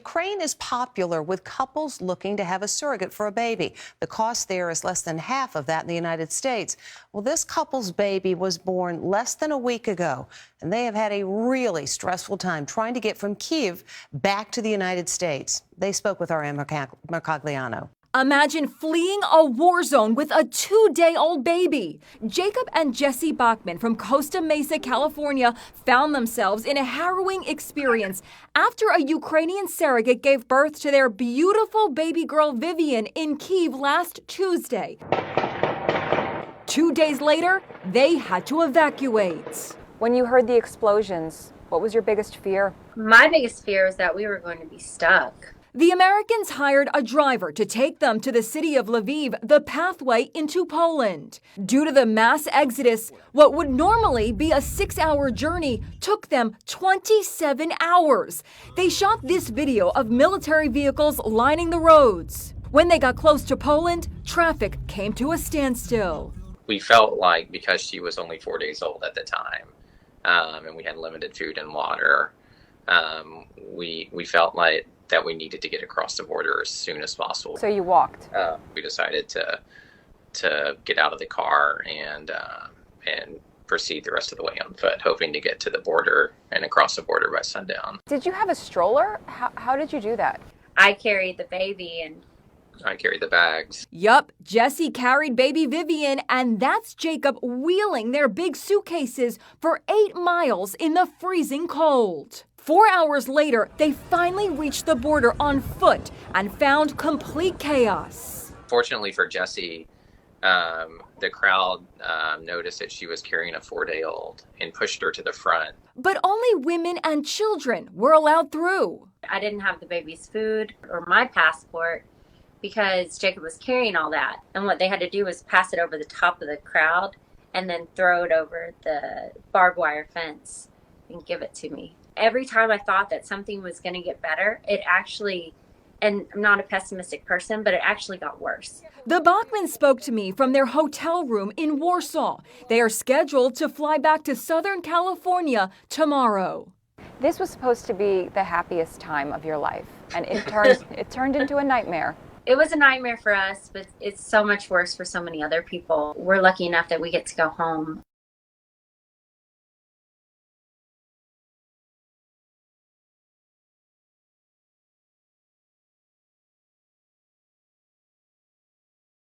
Ukraine is popular with couples looking to have a surrogate for a baby. The cost there is less than half of that in the United States. Well, this couple's baby was born less than a week ago, and they have had a really stressful time trying to get from Kyiv back to the United States. They spoke with our Ann Mercogliano. Imagine fleeing a war zone with a 2-day-old baby. Jacob and Jesse Bachman from Costa Mesa, California, found themselves in a harrowing experience after a Ukrainian surrogate gave birth to their beautiful baby girl Vivian in Kyiv last Tuesday. 2 days later, they had to evacuate. When you heard the explosions, what was your biggest fear? My biggest fear was that we were going to be stuck. The Americans hired a driver to take them to the city of Lviv, the pathway into Poland. Due to the mass exodus, what would normally be a 6-hour journey took them 27 hours. They shot this video of military vehicles lining the roads. When they got close to Poland, traffic came to a standstill. We felt like because she was only 4 days old at the time, and we had limited food and water, we felt like that we needed to get across the border as soon as possible. So you walked? We decided to get out of the car and proceed the rest of the way on foot, hoping to get to the border and across the border by sundown. Did you have a stroller? How did you do that? I carried the baby and I carried the bags. Yup, Jesse carried baby Vivian, and that's Jacob wheeling their big suitcases for 8 miles in the freezing cold. 4 hours later, they finally reached the border on foot and found complete chaos. Fortunately for Jessie, the crowd noticed that she was carrying a 4-day-old and pushed her to the front. But only women and children were allowed through. I didn't have the baby's food or my passport because Jacob was carrying all that. And what they had to do was pass it over the top of the crowd and then throw it over the barbed wire fence and give it to me. Every time I thought that something was going to get better, it actually, and I'm not a pessimistic person, but it actually got worse. The Bachmans spoke to me from their hotel room in Warsaw. They are scheduled to fly back to Southern California tomorrow. This was supposed to be the happiest time of your life, and it turned into a nightmare. It was a nightmare for us, but it's so much worse for so many other people. We're lucky enough that we get to go home.